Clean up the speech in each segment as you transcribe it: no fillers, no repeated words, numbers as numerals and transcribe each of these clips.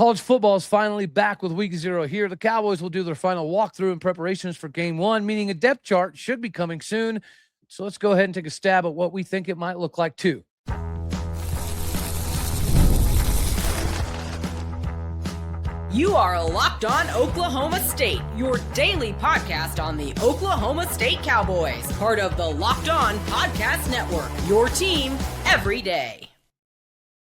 College football is finally back with week 0 here. The Cowboys will do their final walkthrough in preparations for game 1, meaning a depth chart should be coming soon. So let's go ahead and take a stab at what we think it might look like too. You are Locked On Oklahoma State, your daily podcast on the Oklahoma State Cowboys, part of the Locked On Podcast Network, your team every day.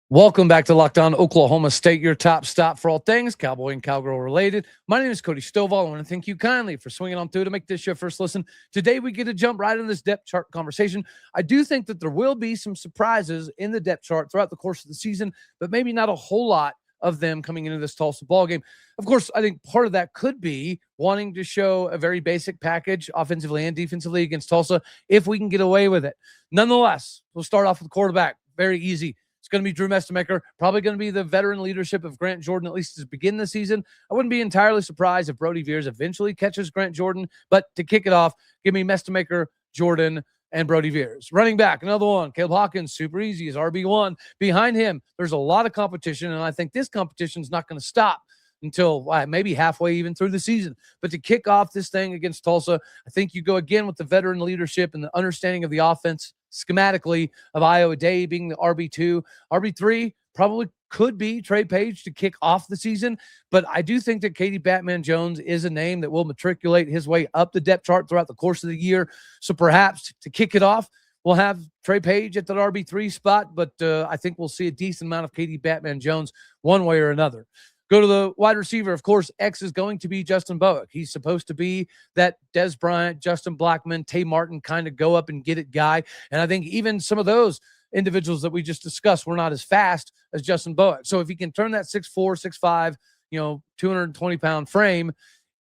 Welcome back to Locked On Oklahoma State, your top stop for all things Cowboy and Cowgirl related. My name is Cody Stovall. I want to thank you kindly for swinging on through to make this your first listen. Today, we get to jump right in this depth chart conversation. I do think that there will be some surprises in the depth chart throughout the course of the season, but maybe not a whole lot of them coming into this Tulsa ballgame. Of course, I think part of that could be wanting to show a very basic package offensively and defensively against Tulsa if we can get away with it. Nonetheless, we'll start off with quarterback. Very easy. It's going to be Drew Mestemaker, probably going to be the veteran leadership of Grant Jordan, at least to begin the season. I wouldn't be entirely surprised if Brody Veers eventually catches Grant Jordan, but to kick it off, give me Mestemaker, Jordan, and Brody Veers. Running back, another one, Caleb Hawkins, super easy, is RB1. Behind him, there's a lot of competition, and I think this competition is not going to stop until maybe halfway even through the season. But to kick off this thing against Tulsa, I think you go again with the veteran leadership and the understanding of the offense schematically of Iowa Day being the RB2. RB3 probably could be Trey Page to kick off the season, but I do think that Katie Batman Jones is a name that will matriculate his way up the depth chart throughout the course of the year. So perhaps to kick it off, we'll have Trey Page at that RB3 spot, but I think we'll see a decent amount of Katie Batman Jones one way or another. Go to the wide receiver. Of course, X is going to be Justin Bowick. He's supposed to be that Des Bryant, Justin Blackman, Tay Martin kind of go up and get it guy. And I think even some of those individuals that we just discussed were not as fast as Justin Bowick. So if he can turn that 6'4", 6'5", 220-pound frame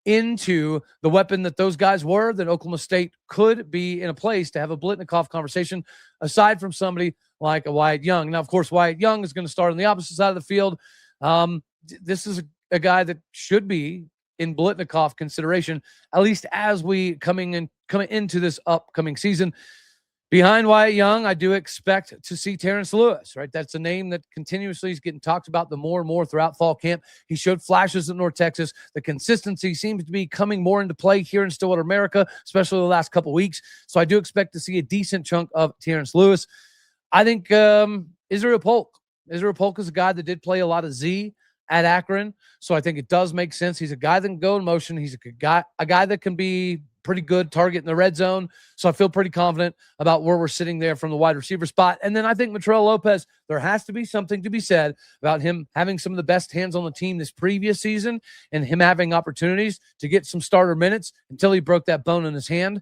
into the weapon that those guys were, then Oklahoma State could be in a place to have a Blitnikoff conversation aside from somebody like a Wyatt Young. Now, of course, Wyatt Young is going to start on the opposite side of the field. This is a guy that should be in Blitnikoff consideration, at least as we coming into this upcoming season. Behind Wyatt Young, I do expect to see Terrence Lewis, right? That's a name that continuously is getting talked about the more and more throughout fall camp. He showed flashes at North Texas. The consistency seems to be coming more into play here in Stillwater, America, especially the last couple weeks. So I do expect to see a decent chunk of Terrence Lewis. I think Israel Polk. Israel Polk is a guy that did play a lot of Z at Akron, so I think it does make sense. He's a guy that can go in motion. He's a guy that can be pretty good target in the red zone, so I feel pretty confident about where we're sitting there from the wide receiver spot. And then I think Motrell Lopez, there has to be something to be said about him having some of the best hands on the team this previous season and him having opportunities to get some starter minutes until he broke that bone in his hand.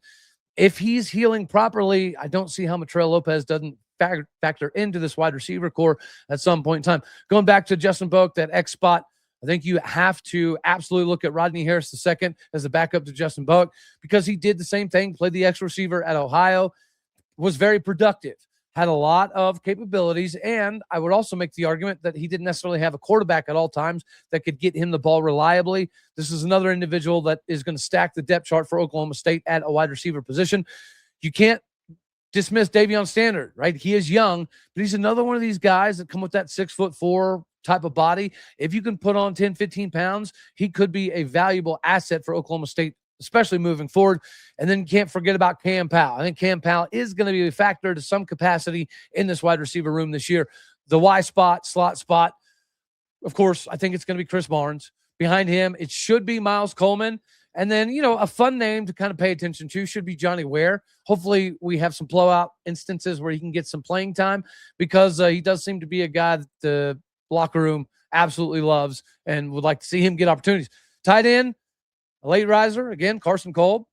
If he's healing properly, I don't see how Motrell Lopez doesn't factor into this wide receiver core at some point in time. Going back to Justin Bowick, that X spot, I think you have to absolutely look at Rodney Harris II as the backup to Justin Bowick because he did the same thing, played the X receiver at Ohio, was very productive, had a lot of capabilities, and I would also make the argument that he didn't necessarily have a quarterback at all times that could get him the ball reliably. This is another individual that is going to stack the depth chart for Oklahoma State at a wide receiver position. You can't dismiss Davion Standard, right? He is young, but he's another one of these guys that come with that 6'4" type of body. If you can put on 10, 15 pounds, he could be a valuable asset for Oklahoma State, especially moving forward. And then you can't forget about Cam Powell. I think Cam Powell is going to be a factor to some capacity in this wide receiver room this year. The Y spot, slot spot, of course, I think it's going to be Chris Barnes. Behind him, it should be Miles Coleman. And then, a fun name to kind of pay attention to should be Johnny Ware. Hopefully we have some blowout instances where he can get some playing time because he does seem to be a guy that the locker room absolutely loves and would like to see him get opportunities. Tight end, a late riser, again, Carson Kolb.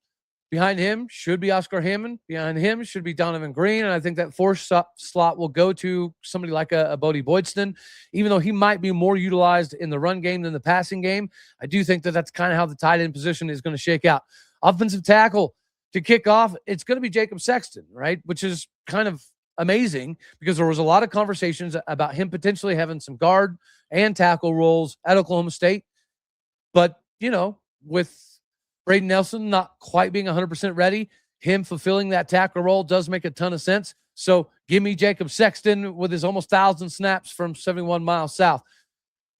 Behind him should be Oscar Hammond. Behind him should be Donovan Green. And I think that fourth slot will go to somebody like a Bodie Boydston. Even though he might be more utilized in the run game than the passing game, I do think that that's kind of how the tight end position is going to shake out. Offensive tackle to kick off, it's going to be Jacob Sexton, right? Which is kind of amazing because there was a lot of conversations about him potentially having some guard and tackle roles at Oklahoma State. But, with Braden Nelson not quite being 100% ready, him fulfilling that tackle role does make a ton of sense. So give me Jacob Sexton with his almost 1,000 snaps from 71 miles south.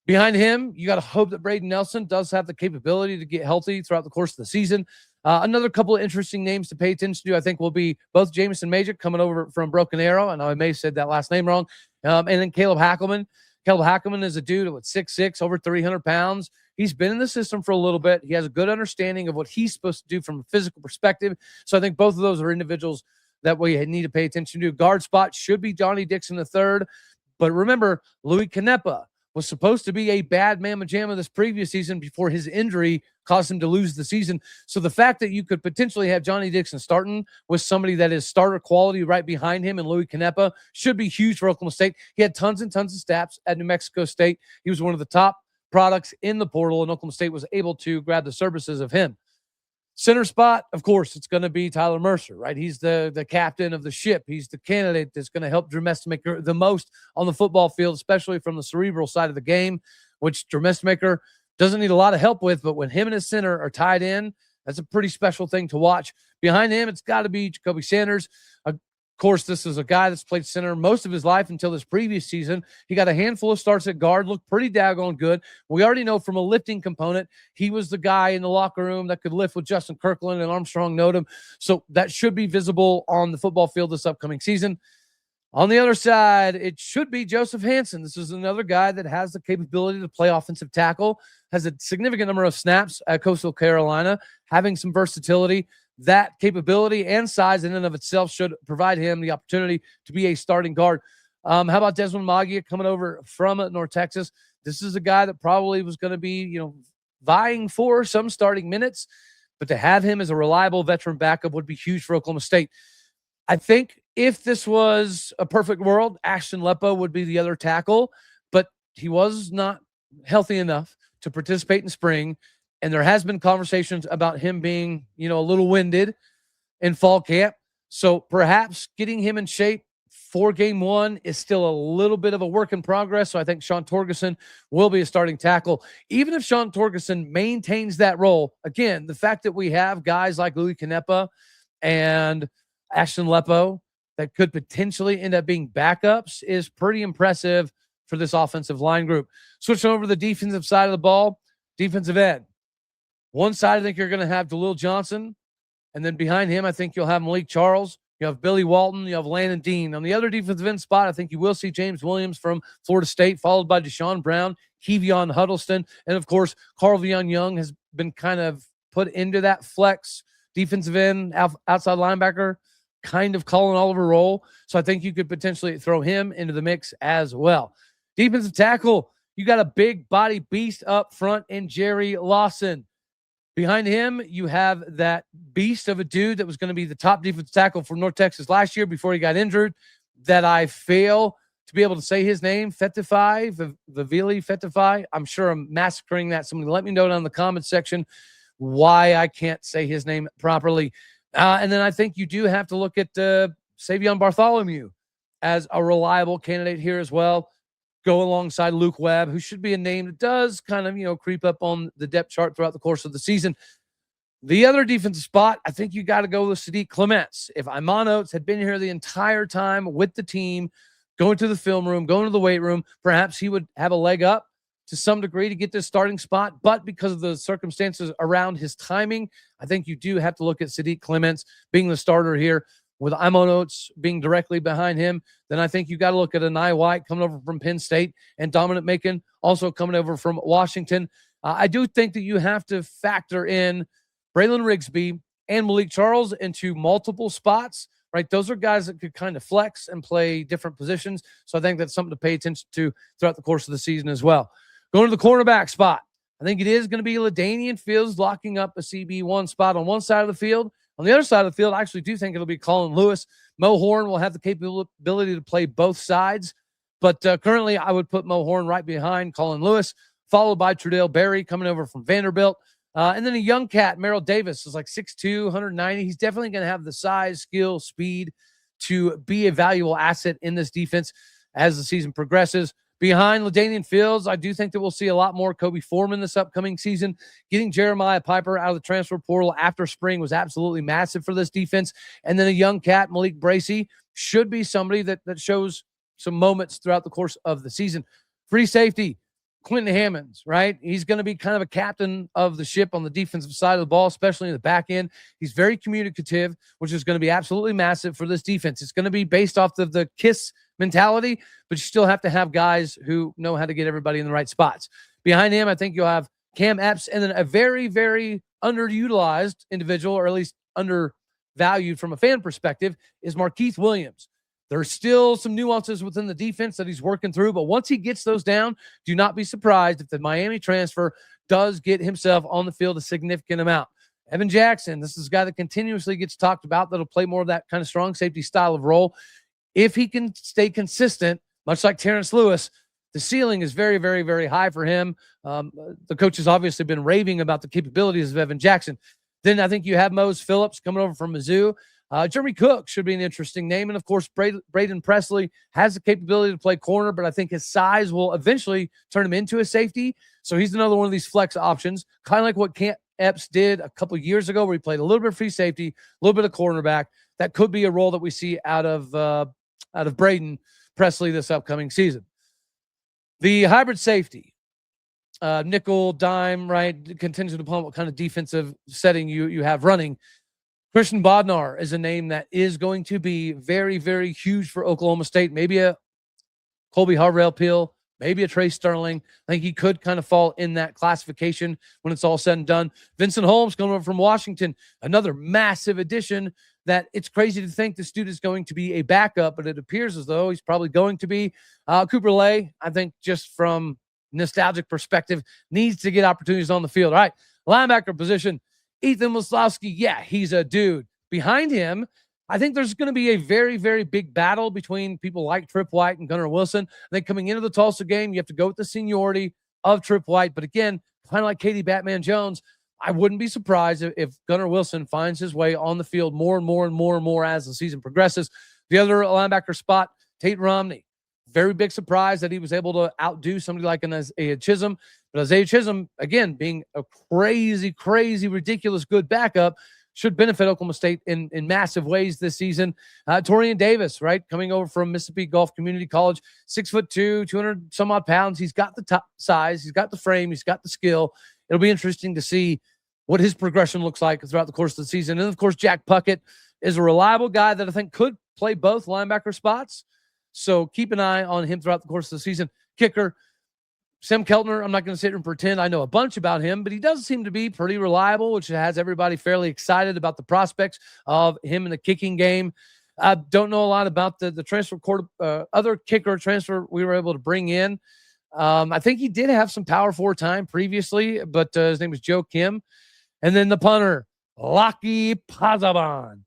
Behind him, you got to hope that Braden Nelson does have the capability to get healthy throughout the course of the season. Another couple of interesting names to pay attention to, I think, will be both Jamison Major coming over from Broken Arrow. I know I may have said that last name wrong. And then Caleb Hackelman. Caleb Hackelman is a dude with 6'6", over 300 pounds. He's been in the system for a little bit. He has a good understanding of what he's supposed to do from a physical perspective. So I think both of those are individuals that we need to pay attention to. Guard spot should be Johnny Dixon III. But remember, Louis Canepa was supposed to be a bad mamma jamma this previous season before his injury caused him to lose the season. So the fact that you could potentially have Johnny Dixon starting with somebody that is starter quality right behind him and Louis Canepa should be huge for Oklahoma State. He had tons and tons of stats at New Mexico State. He was one of the top products in the portal, and Oklahoma State was able to grab the services of him. Center spot, of course, it's going to be Tyler Mercer, right? He's the captain of the ship. He's the candidate that's going to help Drew Mestemaker the most on the football field, especially from the cerebral side of the game, which Drew Mestemaker doesn't need a lot of help with. But when him and his center are tied in, that's a pretty special thing to watch. Behind him, it's got to be Jacoby Sanders. Of course, this is a guy that's played center most of his life until this previous season. He got a handful of starts at guard, looked pretty daggone good. We already know from a lifting component, he was the guy in the locker room that could lift with Justin Kirkland and Armstrong Nodum. So that should be visible on the football field this upcoming season. On the other side, it should be Joseph Hansen. This is another guy that has the capability to play offensive tackle, has a significant number of snaps at Coastal Carolina, having some versatility. That capability and size in and of itself should provide him the opportunity to be a starting guard. How about Desmond Magia coming over from North Texas? This is a guy that probably was going to be, vying for some starting minutes, but to have him as a reliable veteran backup would be huge for Oklahoma State. I think if this was a perfect world, Ashton Lepo would be the other tackle, but he was not healthy enough to participate in spring. And there has been conversations about him being, a little winded in fall camp. So perhaps getting him in shape for game one is still a little bit of a work in progress. So I think Sean Torgerson will be a starting tackle. Even if Sean Torgerson maintains that role, again, the fact that we have guys like Louis Canepa and Ashton Lepo that could potentially end up being backups is pretty impressive for this offensive line group. Switching over to the defensive side of the ball, defensive end. One side, I think you're going to have DeLille Johnson. And then behind him, I think you'll have Malik Charles. You have Billy Walton. You have Landon Dean. On the other defensive end spot, I think you will see James Williams from Florida State, followed by Deshaun Brown, Kevion Huddleston. And, of course, Carl-Vion Young has been kind of put into that flex defensive end, outside linebacker, kind of Colin Oliver role. So I think you could potentially throw him into the mix as well. Defensive tackle, you got a big body beast up front in Jerry Lawson. Behind him, you have that beast of a dude that was going to be the top defensive tackle for North Texas last year before he got injured, that I fail to be able to say his name, Vavili Fetify. I'm sure I'm massacring that. Somebody let me know down in the comments section why I can't say his name properly. And then I think you do have to look at Savion Bartholomew as a reliable candidate here as well. Go alongside Luke Webb, who should be a name that does kind of, creep up on the depth chart throughout the course of the season. The other defensive spot, I think you got to go with Sadiq Clements. If Imon Oates had been here the entire time with the team, going to the film room, going to the weight room, perhaps he would have a leg up to some degree to get this starting spot. But because of the circumstances around his timing, I think you do have to look at Sadiq Clements being the starter here. With Imon Oates being directly behind him, then I think you got to look at Anai White coming over from Penn State and Dominic Macon also coming over from Washington. I do think that you have to factor in Braylon Rigsby and Malik Charles into multiple spots, right? Those are guys that could kind of flex and play different positions. So I think that's something to pay attention to throughout the course of the season as well. Going to the cornerback spot, I think it is going to be LaDainian Fields locking up a CB1 spot on one side of the field. On the other side of the field, I actually do think it'll be Colin Lewis. Mo Horn will have the capability to play both sides, but currently I would put Mo Horn right behind Colin Lewis, followed by Trudell Berry coming over from Vanderbilt. And then a young cat, Merrill Davis, is like 6'2", 190. He's definitely going to have the size, skill, speed to be a valuable asset in this defense as the season progresses. Behind LaDainian Fields, I do think that we'll see a lot more Kobe Foreman this upcoming season. Getting Jeremiah Piper out of the transfer portal after spring was absolutely massive for this defense. And then a young cat, Malik Bracey, should be somebody that shows some moments throughout the course of the season. Free safety, Quentin Hammonds, right? He's going to be kind of a captain of the ship on the defensive side of the ball, especially in the back end. He's very communicative, which is going to be absolutely massive for this defense. It's going to be based off of the KISS mentality, but you still have to have guys who know how to get everybody in the right spots. Behind him, I think you'll have Cam Epps, and then a very, very underutilized individual, or at least undervalued from a fan perspective, is Markeith Williams. There's still some nuances within the defense that he's working through, but once he gets those down, do not be surprised if the Miami transfer does get himself on the field a significant amount. Evan Jackson, this is a guy that continuously gets talked about that'll play more of that kind of strong safety style of role. If he can stay consistent, much like Terrence Lewis, the ceiling is very, very, very high for him. The coach has obviously been raving about the capabilities of Evan Jackson. Then I think you have Mose Phillips coming over from Mizzou. Jeremy Cook should be an interesting name. And, of course, Braden Presley has the capability to play corner, but I think his size will eventually turn him into a safety. So he's another one of these flex options, kind of like what Cam Epps did a couple of years ago, where he played a little bit of free safety, a little bit of cornerback. That could be a role that we see out of Braden Presley this upcoming season. The hybrid safety, nickel, dime, right, contingent upon what kind of defensive setting you have running. Christian Bodnar is a name that is going to be very, very huge for Oklahoma State. Maybe a Colby Harvell-Peel, maybe a Trey Sterling. I think he could kind of fall in that classification when it's all said and done. Vincent Holmes coming over from Washington, another massive addition that it's crazy to think this dude is going to be a backup, but it appears as though he's probably going to be. Cooper Lay, I think just from nostalgic perspective, needs to get opportunities on the field. All right, linebacker position. Ethan Wislowski, yeah, he's a dude. Behind him, I think there's going to be a very, very big battle between people like Trip White and Gunnar Wilson. I think coming into the Tulsa game, you have to go with the seniority of Trip White. But again, kind of like Katie Batman Jones, I wouldn't be surprised if Gunnar Wilson finds his way on the field more and more and more and more as the season progresses. The other linebacker spot, Tate Romney. Very big surprise that he was able to outdo somebody like an Isaiah Chisholm. But Isaiah Chisholm, again, being a crazy, crazy, ridiculous good backup, should benefit Oklahoma State in massive ways this season. Torian Davis, right, coming over from Mississippi Gulf Community College, 6'2", 200 some odd pounds. He's got the top size, he's got the frame, he's got the skill. It'll be interesting to see what his progression looks like throughout the course of the season. And of course, Jack Puckett is a reliable guy that I think could play both linebacker spots. So keep an eye on him throughout the course of the season. Kicker, Sam Keltner, I'm not going to sit here and pretend I know a bunch about him, but he does seem to be pretty reliable, which has everybody fairly excited about the prospects of him in the kicking game. I don't know a lot about the transfer other kicker transfer we were able to bring in. I think he did have some power forward time previously, but his name was Joe Kim. And then the punter, Laki Pazaban,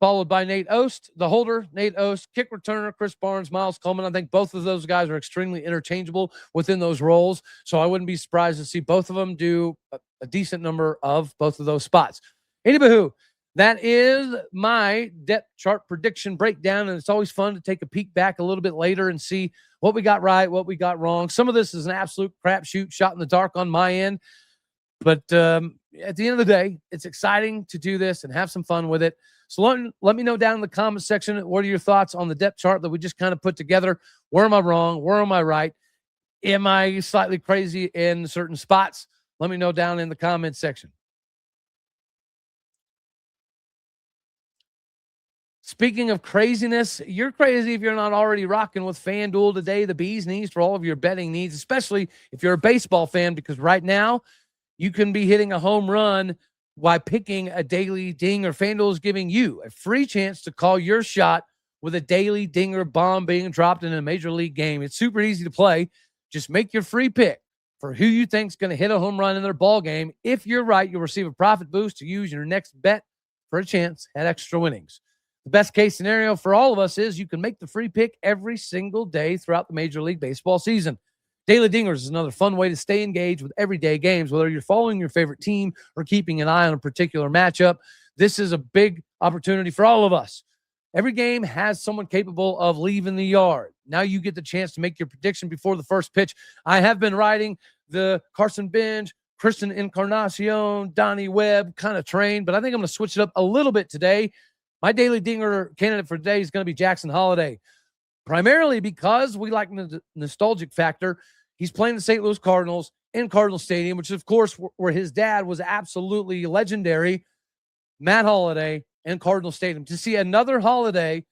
followed by Nate Ost, the holder, Nate Ost, kick returner, Chris Barnes, Miles Coleman. I think both of those guys are extremely interchangeable within those roles. So I wouldn't be surprised to see both of them do a decent number of both of those spots. Anywho, that is my depth chart prediction breakdown. And it's always fun to take a peek back a little bit later and see what we got right, what we got wrong. Some of this is an absolute crapshoot, shot in the dark on my end. But at the end of the day, it's exciting to do this and have some fun with it. So let me know down in the comment section, what are your thoughts on the depth chart that we just kind of put together? Where am I wrong? Where am I right? Am I slightly crazy in certain spots? Let me know down in the comment section. Speaking of craziness, you're crazy if you're not already rocking with FanDuel today, the bee's knees for all of your betting needs, especially if you're a baseball fan, because right now you can be hitting a home run by picking a daily dinger. FanDuel is giving you a free chance to call your shot with a daily dinger bomb being dropped in a major league game. It's super easy to play. Just make your free pick for who you think is going to hit a home run in their ball game. If you're right, you'll receive a profit boost to use your next bet for a chance at extra winnings. The best case scenario for all of us is you can make the free pick every single day throughout the Major League Baseball season. Daily Dingers is another fun way to stay engaged with everyday games, whether you're following your favorite team or keeping an eye on a particular matchup. This is a big opportunity for all of us. Every game has someone capable of leaving the yard. Now you get the chance to make your prediction before the first pitch. I have been riding the Carson Benj, Kristen Encarnacion, Donnie Webb kind of train, but I think I'm going to switch it up a little bit today. My daily dinger candidate for today is going to be Jackson Holiday, primarily because we like the nostalgic factor. He's playing the St. Louis Cardinals in Cardinal Stadium, which, of course, where his dad was absolutely legendary, Matt Holliday, in Cardinal Stadium. To see another Holliday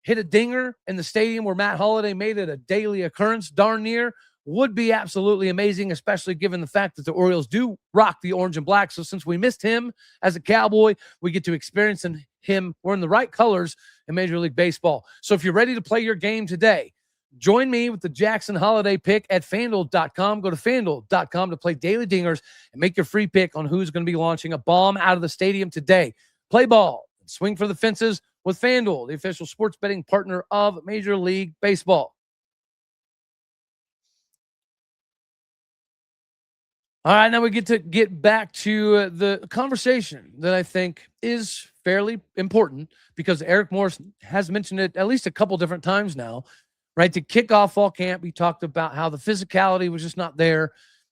hit a dinger in the stadium where Matt Holliday made it a daily occurrence, darn near, would be absolutely amazing, especially given the fact that the Orioles do rock the orange and black. So since we missed him as a Cowboy, we get to experience him wearing the right colors in Major League Baseball. So if you're ready to play your game today, join me with the Jackson Holiday pick at FanDuel.com. Go to FanDuel.com to play daily dingers and make your free pick on who's going to be launching a bomb out of the stadium today. Play ball and swing for the fences with FanDuel, the official sports betting partner of Major League Baseball. All right, now we get back to the conversation that I think is fairly important because Eric Morris has mentioned it at least a couple different times now, right? To kick off fall camp, he talked about how the physicality was just not there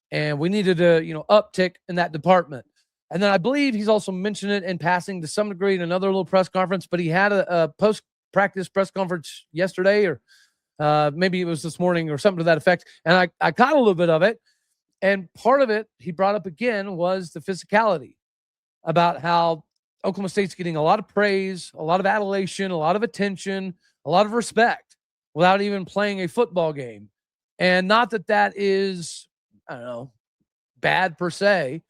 and we needed a, uptick in that department. And then I believe he's also mentioned it in passing to some degree in another little press conference, but he had a post-practice press conference yesterday or maybe it was this morning or something to that effect. And I caught a little bit of it. And part of it he brought up again was the physicality, about how Oklahoma State's getting a lot of praise, a lot of adulation, a lot of attention, a lot of respect without even playing a football game. And not that is, I don't know, bad per se.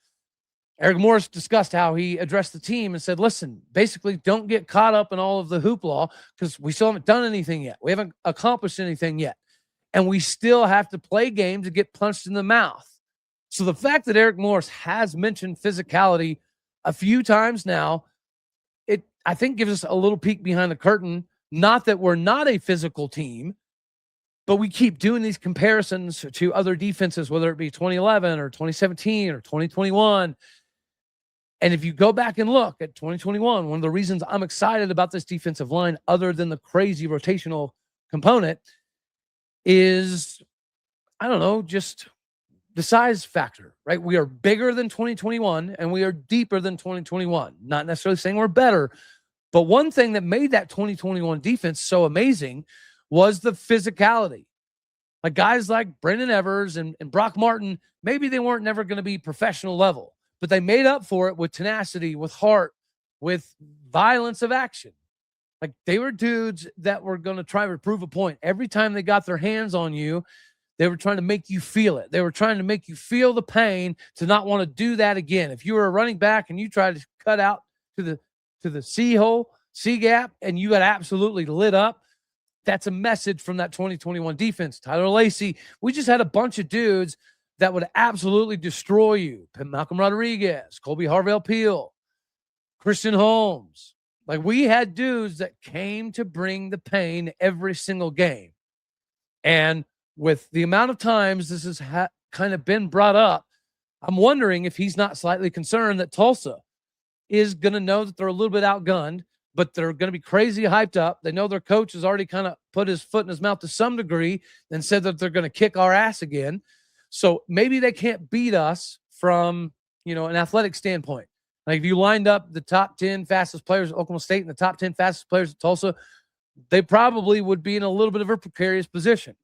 Eric Morris discussed how he addressed the team and said, listen, basically don't get caught up in all of the hoopla because we still haven't done anything yet. We haven't accomplished anything yet. And we still have to play games to get punched in the mouth. So the fact that Eric Morris has mentioned physicality a few times now, it I think gives us a little peek behind the curtain. Not that we're not a physical team, but we keep doing these comparisons to other defenses, whether it be 2011 or 2017 or 2021. And if you go back and look at 2021, one of the reasons I'm excited about this defensive line, other than the crazy rotational component, is, I don't know, just the size factor, right? We are bigger than 2021 and we are deeper than 2021. Not necessarily saying we're better, but one thing that made that 2021 defense so amazing was the physicality. Like guys like Brendan Evers and Brock Martin, maybe they weren't never going to be professional level, but they made up for it with tenacity, with heart, with violence of action. Like they were dudes that were going to try to prove a point. Every time they got their hands on you, they were trying to make you feel it. They were trying to make you feel the pain to not want to do that again. If you were a running back and you tried to cut out to the C gap, and you got absolutely lit up, that's a message from that 2021 defense. Tyler Lacey, we just had a bunch of dudes that would absolutely destroy you. Malcolm Rodriguez, Colby Harvell-Peel, Christian Holmes. Like we had dudes that came to bring the pain every single game. And with the amount of times this has kind of been brought up, I'm wondering if he's not slightly concerned that Tulsa is going to know that they're a little bit outgunned, but they're going to be crazy hyped up. They know their coach has already kind of put his foot in his mouth to some degree and said that they're going to kick our ass again. So maybe they can't beat us from, an athletic standpoint. Like if you lined up the top 10 fastest players at Oklahoma State and the top 10 fastest players at Tulsa, they probably would be in a little bit of a precarious position.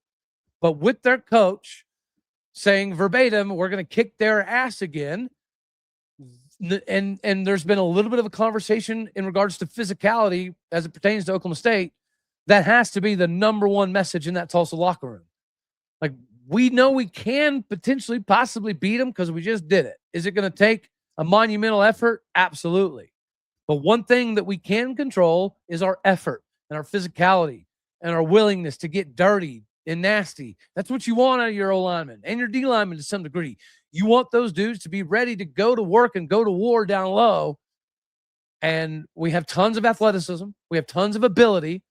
But with their coach saying verbatim, we're going to kick their ass again. And there's been a little bit of a conversation in regards to physicality as it pertains to Oklahoma State. That has to be the number one message in that Tulsa locker room. Like we know we can potentially possibly beat them because we just did it. Is it going to take a monumental effort? Absolutely. But one thing that we can control is our effort and our physicality and our willingness to get dirty and nasty. That's what you want out of your O-lineman and your D-lineman to some degree. You want those dudes to be ready to go to work and go to war down low. And we have tons of athleticism. We have tons of ability.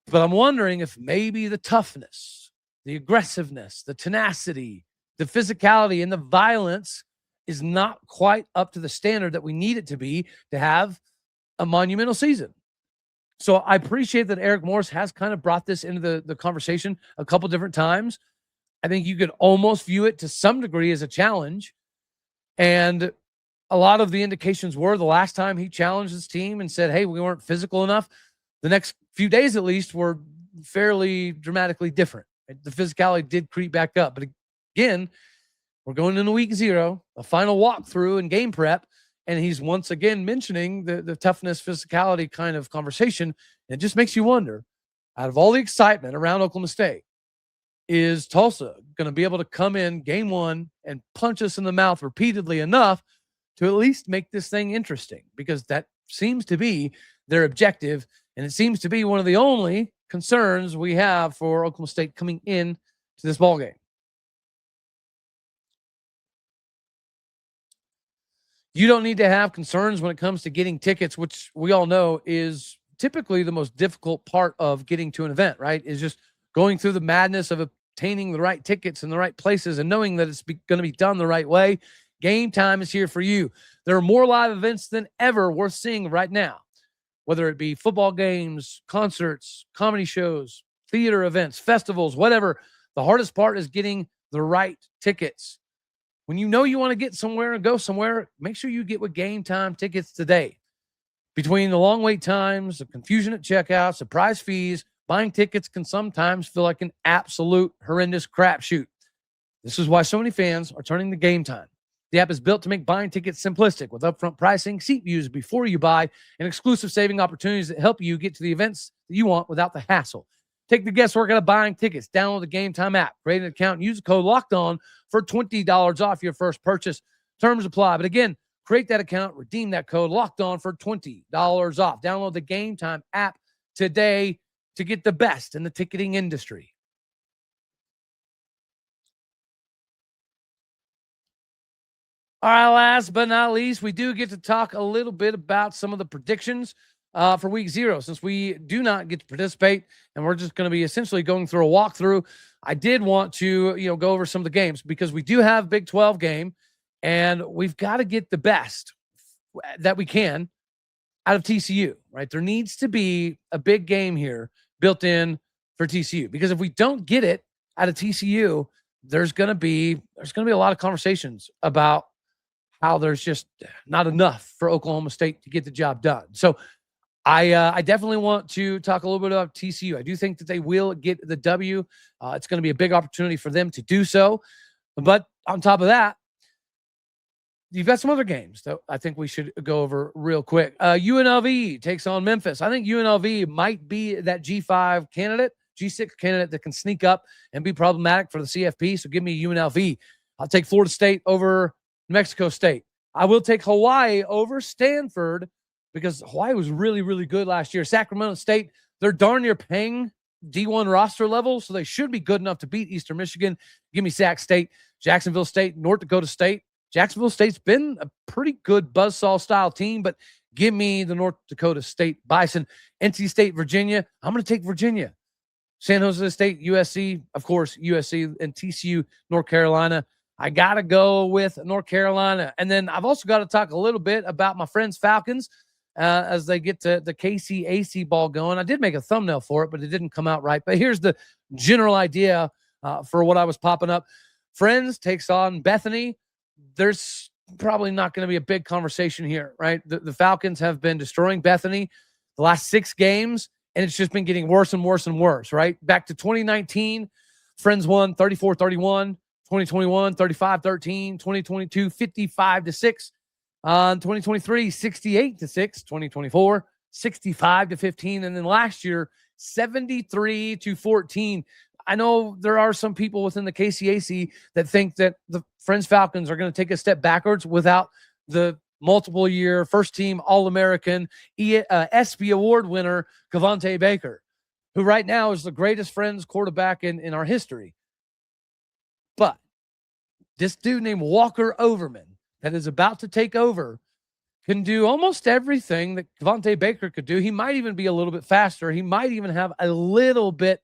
But I'm wondering if maybe the toughness, the aggressiveness, the tenacity, the physicality, and the violence is not quite up to the standard that we need it to be to have a monumental season. So I appreciate that Eric Morris has kind of brought this into the conversation a couple different times. I think you could almost view it to some degree as a challenge. And a lot of the indications were the last time he challenged his team and said, hey, we weren't physical enough. The next few days, at least, were fairly dramatically different. The physicality did creep back up. But again, we're going into week 0, a final walkthrough and game prep, and he's once again mentioning the toughness, physicality kind of conversation. And it just makes you wonder, out of all the excitement around Oklahoma State, is Tulsa going to be able to come in game 1 and punch us in the mouth repeatedly enough to at least make this thing interesting? Because that seems to be their objective, and it seems to be one of the only concerns we have for Oklahoma State coming in to this ball game. You don't need to have concerns when it comes to getting tickets, which we all know is typically the most difficult part of getting to an event, right? Is just going through the madness of obtaining the right tickets in the right places and knowing that it's going to be done the right way. Game Time is here for you. There are more live events than ever worth seeing right now, whether it be football games, concerts, comedy shows, theater events, festivals, whatever. The hardest part is getting the right tickets. When you know you want to get somewhere and go somewhere, make sure you get with Game Time tickets today. Between the long wait times, the confusion at checkout, surprise fees, buying tickets can sometimes feel like an absolute horrendous crapshoot. This is why so many fans are turning to Game Time. The app is built to make buying tickets simplistic with upfront pricing, seat views before you buy, and exclusive saving opportunities that help you get to the events that you want without the hassle. Take the guesswork out of buying tickets. Download the Game Time app, create an account, and use the code LOCKEDON for $20 off your first purchase. Terms apply. But again, create that account, redeem that code LOCKEDON for $20 off. Download the Game Time app today to get the best in the ticketing industry. All right, last but not least, we do get to talk a little bit about some of the predictions for week 0, since we do not get to participate and we're just going to be essentially going through a walkthrough. I did want to, go over some of the games because we do have Big 12 game and we've got to get the best that we can out of TCU, right? There needs to be a big game here built in for TCU, because if we don't get it out of TCU, there's going to be a lot of conversations about how there's just not enough for Oklahoma State to get the job done. So I definitely want to talk a little bit about TCU. I do think that they will get the W. It's going to be a big opportunity for them to do so. But on top of that, you've got some other games that I think we should go over real quick. UNLV takes on Memphis. I think UNLV might be that G5 candidate, G6 candidate that can sneak up and be problematic for the CFP. So give me UNLV. I'll take Florida State over New Mexico State. I will take Hawaii over Stanford because Hawaii was really, really good last year. Sacramento State, they're darn near paying D1 roster level, so they should be good enough to beat Eastern Michigan. Give me Sac State. Jacksonville State, North Dakota State. Jacksonville State's been a pretty good buzzsaw-style team, but give me the North Dakota State Bison. NC State, Virginia. I'm going to take Virginia. San Jose State, USC, of course, USC, and TCU, North Carolina. I got to go with North Carolina. And then I've also got to talk a little bit about my friends Falcons as they get to the KCAC ball going. I did make a thumbnail for it, but it didn't come out right. But here's the general idea for what I was popping up. Friends takes on Bethany. There's probably not going to be a big conversation here, right? The Falcons have been destroying Bethany the last 6 games, and it's just been getting worse and worse and worse, right? Back to 2019, Friends won 34-31. 2021, 35-13, 2022, 55-6, 2023, 68-6, 2024, 65-15, and then last year, 73-14. I know there are some people within the KCAC that think that the Friends Falcons are going to take a step backwards without the multiple year first team All-American ESPY award winner, Cavante Baker, who right now is the greatest Friends quarterback in our history. But this dude named Walker Overman that is about to take over can do almost everything that Cavante Baker could do. He might even be a little bit faster. He might even have a little bit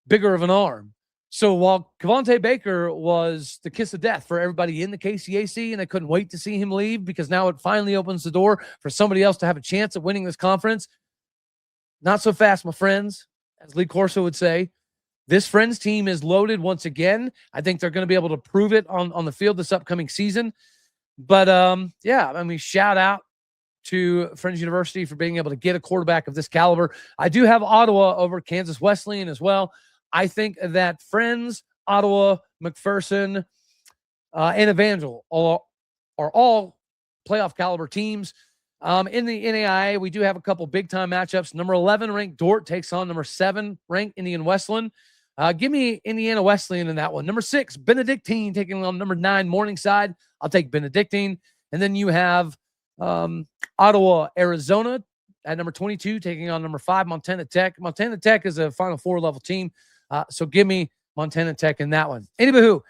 bigger of an arm. So while Cavante Baker was the kiss of death for everybody in the KCAC, and they couldn't wait to see him leave because now it finally opens the door for somebody else to have a chance at winning this conference, not so fast, my friends, as Lee Corso would say. This Friends team is loaded once again. I think they're going to be able to prove it on the field this upcoming season. But, shout out to Friends University for being able to get a quarterback of this caliber. I do have Ottawa over Kansas Wesleyan as well. I think that Friends Ottawa, McPherson, and Evangel are all playoff caliber teams. In the NAIA, we do have a couple big-time matchups. Number 11 ranked Dort takes on number 7 ranked Indian Wesleyan. Give me Indiana Wesleyan in that one. Number 6, Benedictine taking on number 9 Morningside. I'll take Benedictine. And then you have Ottawa, Arizona at number 22 taking on number 5 Montana Tech. Montana Tech is a Final Four level team. So give me Montana Tech in that one. Anywho,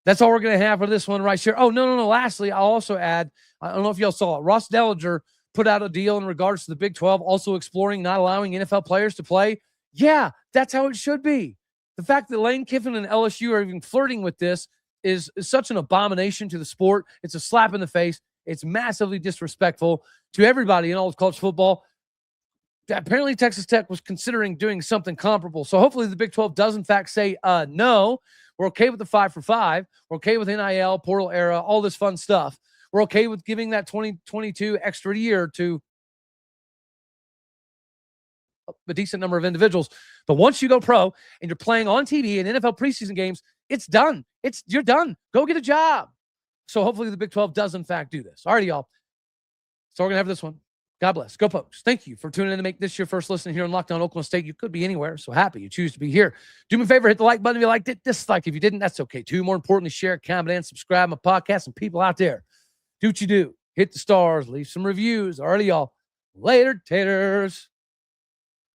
that's all we're going to have for this one right here. Oh, no. Lastly, I'll also add, I don't know if y'all saw it, Ross Dellinger put out a deal in regards to the Big 12, also exploring not allowing NFL players to play. Yeah, that's how it should be. The fact that Lane Kiffin and LSU are even flirting with this is such an abomination to the sport. It's a slap in the face. It's massively disrespectful to everybody in all of college football. Apparently, Texas Tech was considering doing something comparable. So hopefully the Big 12 does, in fact, say, no, we're okay with the 5 for 5. We're okay with NIL, portal era, all this fun stuff. We're okay with giving that 2022 extra year to a decent number of individuals. But once you go pro and you're playing on TV in NFL preseason games, it's done. You're done. Go get a job. So hopefully the Big 12 does, in fact, do this. All righty, y'all. So we're going to have this one. God bless. Go Pokes. Thank you for tuning in to make this your first listen here on Lockdown Oklahoma State. You could be anywhere. So happy you choose to be here. Do me a favor, hit the like button if you liked it. Dislike if you didn't. That's okay too. More importantly, share, comment, and subscribe my podcast. And people out there, do what you do. Hit the stars. Leave some reviews. All righty, y'all. Later, taters.